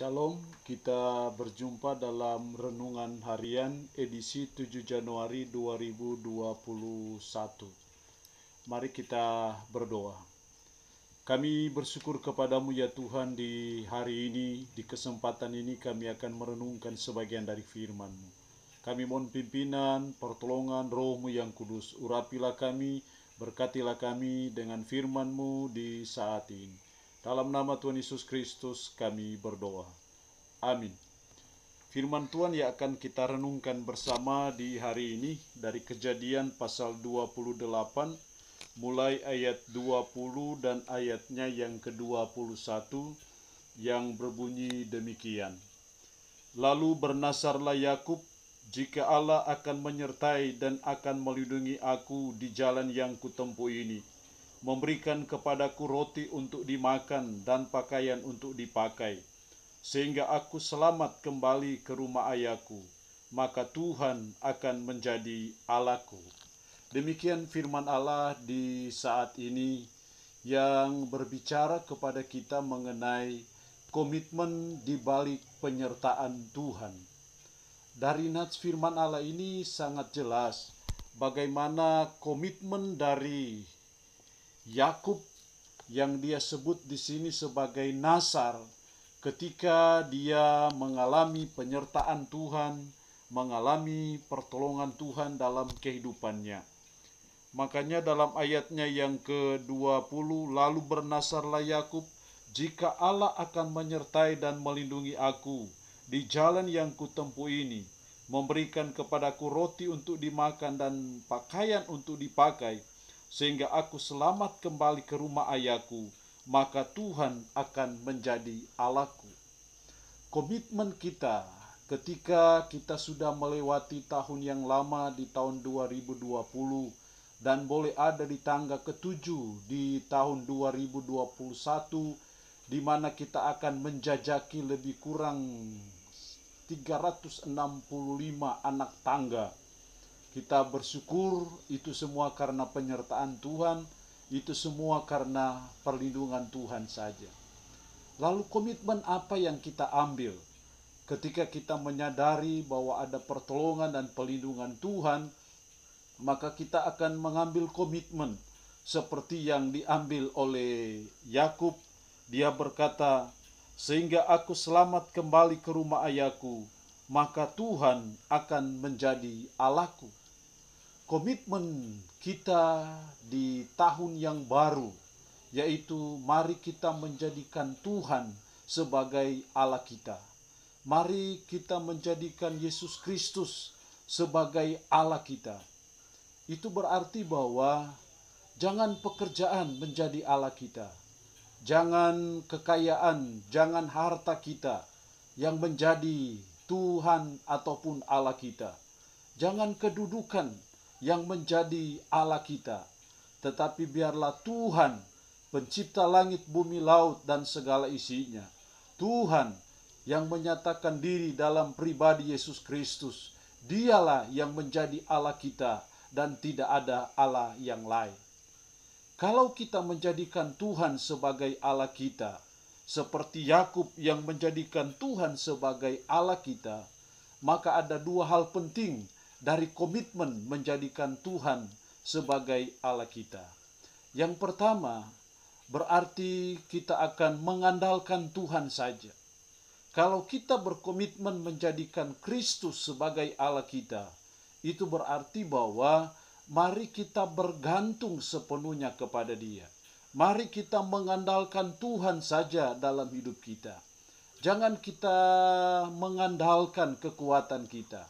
Shalom, kita berjumpa dalam Renungan Harian edisi 7 Januari 2021. Mari kita berdoa. Kami bersyukur kepadamu ya Tuhan, di hari ini, di kesempatan ini kami akan merenungkan sebagian dari firman-Mu. Kami mohon pimpinan, pertolongan Roh-Mu yang kudus. Urapilah kami, berkatilah kami dengan firman-Mu di saat ini. Dalam nama Tuhan Yesus Kristus kami berdoa. Amin. Firman Tuhan yang akan kita renungkan bersama di hari ini dari Kejadian pasal 28 mulai ayat 20 dan ayatnya yang ke-21 yang berbunyi demikian. Lalu bernasarlah Yakub, jika Allah akan menyertai dan akan melindungi aku di jalan yang kutempuh ini, memberikan kepadaku roti untuk dimakan dan pakaian untuk dipakai, sehingga aku selamat kembali ke rumah ayahku, maka Tuhan akan menjadi Allahku. Demikian firman Allah di saat ini yang berbicara kepada kita mengenai komitmen di balik penyertaan Tuhan. Dari nats firman Allah ini sangat jelas bagaimana komitmen dari Yakub yang dia sebut di sini sebagai Nasar, ketika dia mengalami penyertaan Tuhan, mengalami pertolongan Tuhan dalam kehidupannya. Makanya dalam ayatnya yang ke-20, lalu bernasarlah Yakub, jika Allah akan menyertai dan melindungi aku di jalan yang kutempuh ini, memberikan kepadaku roti untuk dimakan dan pakaian untuk dipakai, sehingga aku selamat kembali ke rumah ayahku, maka Tuhan akan menjadi Allahku. Komitmen kita ketika kita sudah melewati tahun yang lama di tahun 2020 dan boleh ada di tangga ke-7 di tahun 2021, di mana kita akan menjajaki lebih kurang 365 anak tangga. Kita bersyukur itu semua karena penyertaan Tuhan, itu semua karena perlindungan Tuhan saja. Lalu komitmen apa yang kita ambil ketika kita menyadari bahwa ada pertolongan dan perlindungan Tuhan, maka kita akan mengambil komitmen seperti yang diambil oleh Yakub. Dia berkata, sehingga aku selamat kembali ke rumah ayahku, maka Tuhan akan menjadi Allahku. Komitmen kita di tahun yang baru, yaitu mari kita menjadikan Tuhan sebagai Allah kita. Mari kita menjadikan Yesus Kristus sebagai Allah kita. Itu berarti bahwa jangan pekerjaan menjadi Allah kita. Jangan kekayaan, jangan harta kita yang menjadi Tuhan ataupun Allah kita. Jangan kedudukan yang menjadi Allah kita, tetapi biarlah Tuhan, pencipta langit, bumi, laut, dan segala isinya, Tuhan yang menyatakan diri dalam pribadi Yesus Kristus, dialah yang menjadi Allah kita dan tidak ada Allah yang lain. Kalau kita menjadikan Tuhan sebagai Allah kita, seperti Yakub yang menjadikan Tuhan sebagai Allah kita, maka ada dua hal penting dari komitmen menjadikan Tuhan sebagai Allah kita. Yang pertama, berarti kita akan mengandalkan Tuhan saja. Kalau kita berkomitmen menjadikan Kristus sebagai Allah kita, itu berarti bahwa mari kita bergantung sepenuhnya kepada Dia. Mari kita mengandalkan Tuhan saja dalam hidup kita. Jangan kita mengandalkan kekuatan kita.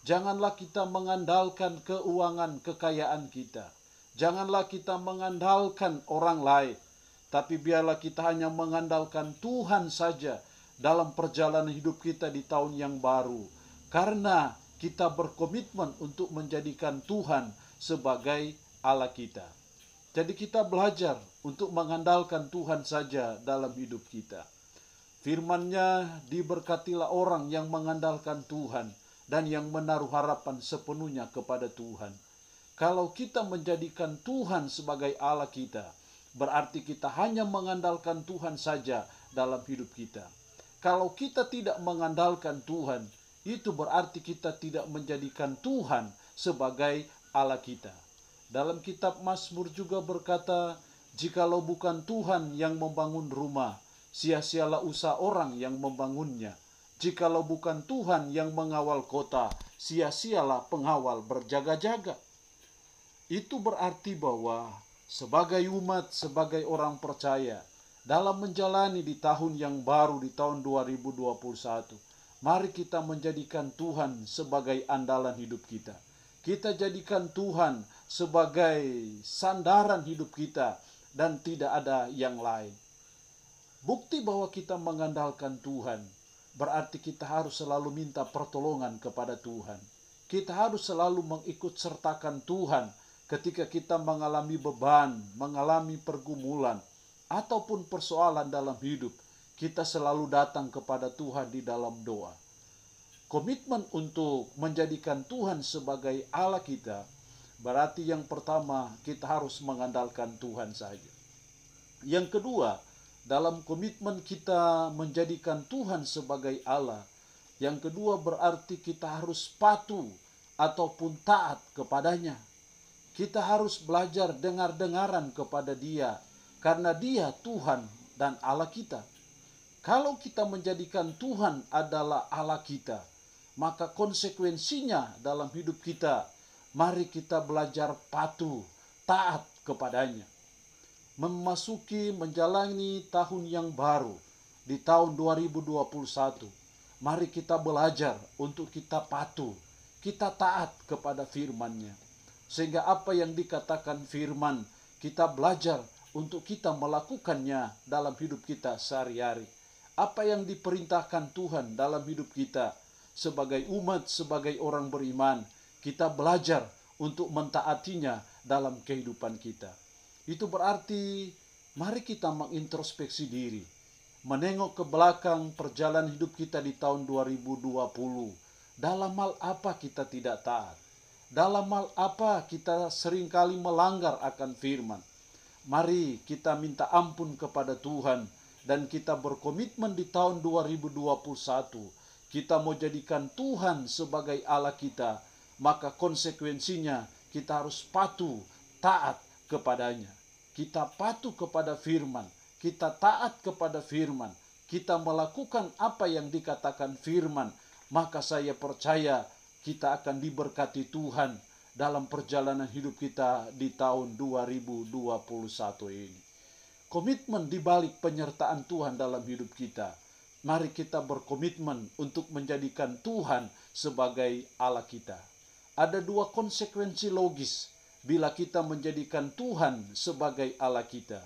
Janganlah kita mengandalkan keuangan, kekayaan kita. Janganlah kita mengandalkan orang lain. Tapi biarlah kita hanya mengandalkan Tuhan saja dalam perjalanan hidup kita di tahun yang baru. Karena kita berkomitmen untuk menjadikan Tuhan sebagai Allah kita. Jadi kita belajar untuk mengandalkan Tuhan saja dalam hidup kita. Firman-Nya, diberkatilah orang yang mengandalkan Tuhan dan yang menaruh harapan sepenuhnya kepada Tuhan. Kalau kita menjadikan Tuhan sebagai Allah kita, berarti kita hanya mengandalkan Tuhan saja dalam hidup kita. Kalau kita tidak mengandalkan Tuhan, itu berarti kita tidak menjadikan Tuhan sebagai Allah kita. Dalam kitab Mazmur juga berkata, jikalau bukan Tuhan yang membangun rumah, sia-sialah usaha orang yang membangunnya. Jikalau bukan Tuhan yang mengawal kota, sia-sialah pengawal berjaga-jaga. Itu berarti bahwa sebagai umat, sebagai orang percaya, dalam menjalani di tahun yang baru, di tahun 2021, mari kita menjadikan Tuhan sebagai andalan hidup kita. Kita jadikan Tuhan sebagai sandaran hidup kita dan tidak ada yang lain. Bukti bahwa kita mengandalkan Tuhan berarti kita harus selalu minta pertolongan kepada Tuhan. Kita harus selalu mengikut sertakan Tuhan ketika kita mengalami beban, mengalami pergumulan, ataupun persoalan dalam hidup. Kita selalu datang kepada Tuhan di dalam doa. Komitmen untuk menjadikan Tuhan sebagai Allah kita berarti yang pertama kita harus mengandalkan Tuhan saja. Yang kedua, dalam komitmen kita menjadikan Tuhan sebagai Allah, yang kedua berarti kita harus patuh ataupun taat kepadanya. Kita harus belajar dengar-dengaran kepada Dia, karena Dia Tuhan dan Allah kita. Kalau kita menjadikan Tuhan adalah Allah kita, maka konsekuensinya dalam hidup kita, mari kita belajar patuh, taat kepadanya. Memasuki menjalani tahun yang baru, di tahun 2021, mari kita belajar untuk kita patuh, kita taat kepada firman-Nya. Sehingga apa yang dikatakan firman, kita belajar untuk kita melakukannya dalam hidup kita sehari-hari. Apa yang diperintahkan Tuhan dalam hidup kita, sebagai umat, sebagai orang beriman, kita belajar untuk mentaatinya dalam kehidupan kita. Itu berarti mari kita mengintrospeksi diri, menengok ke belakang perjalanan hidup kita di tahun 2020. Dalam hal apa kita tidak taat? Dalam hal apa kita seringkali melanggar akan firman? Mari kita minta ampun kepada Tuhan dan kita berkomitmen di tahun 2021. Kita mau jadikan Tuhan sebagai Allah kita, maka konsekuensinya kita harus patuh, taat kepadanya. Kita patuh kepada firman, kita taat kepada firman, kita melakukan apa yang dikatakan firman, maka saya percaya kita akan diberkati Tuhan dalam perjalanan hidup kita di tahun 2021 ini. Komitmen di balik penyertaan Tuhan dalam hidup kita. Mari kita berkomitmen untuk menjadikan Tuhan sebagai Allah kita. Ada dua konsekuensi logis bila kita menjadikan Tuhan sebagai Allah kita.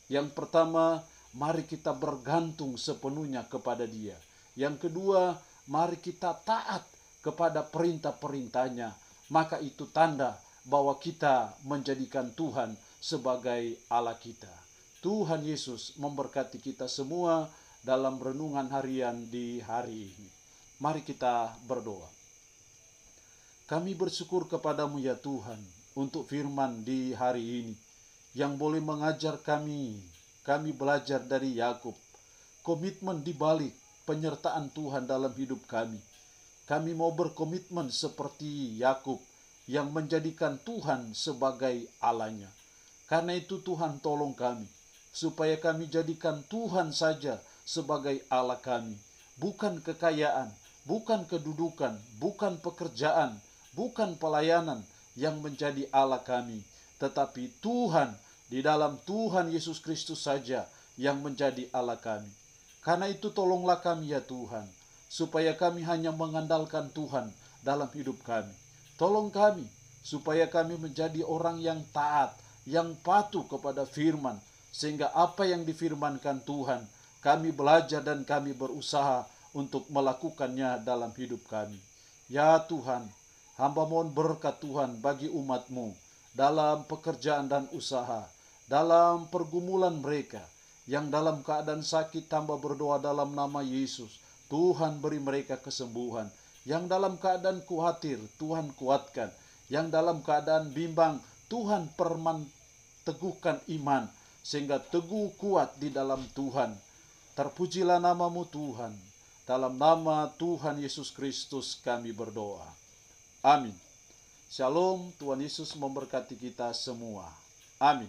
Yang pertama, mari kita bergantung sepenuhnya kepada Dia. Yang kedua, mari kita taat kepada perintah-perintahnya. Maka itu tanda bahwa kita menjadikan Tuhan sebagai Allah kita. Tuhan Yesus memberkati kita semua dalam renungan harian di hari ini. Mari kita berdoa. Kami bersyukur kepadamu ya Tuhan, untuk firman di hari ini yang boleh mengajar kami belajar dari Yakub, komitmen di balik penyertaan Tuhan dalam hidup kami. Kami mau berkomitmen seperti Yakub yang menjadikan Tuhan sebagai Allah-Nya. Karena itu Tuhan tolong kami, supaya kami jadikan Tuhan saja sebagai Allah kami. Bukan kekayaan, bukan kedudukan, bukan pekerjaan, bukan pelayanan yang menjadi Allah kami, tetapi Tuhan, di dalam Tuhan Yesus Kristus saja yang menjadi Allah kami. Karena itu tolonglah kami ya Tuhan, supaya kami hanya mengandalkan Tuhan dalam hidup kami. Tolong kami, supaya kami menjadi orang yang taat, yang patuh kepada firman, sehingga apa yang difirmankan Tuhan, kami belajar dan kami berusaha untuk melakukannya dalam hidup kami. Ya Tuhan, hamba mohon berkat Tuhan bagi umat-Mu dalam pekerjaan dan usaha, dalam pergumulan mereka, yang dalam keadaan sakit hamba berdoa dalam nama Yesus, Tuhan beri mereka kesembuhan. Yang dalam keadaan khawatir, Tuhan kuatkan. Yang dalam keadaan bimbang, Tuhan teguhkan iman, sehingga teguh kuat di dalam Tuhan. Terpujilah nama-Mu Tuhan. Dalam nama Tuhan Yesus Kristus kami berdoa. Amin. Shalom, Tuhan Yesus memberkati kita semua. Amin.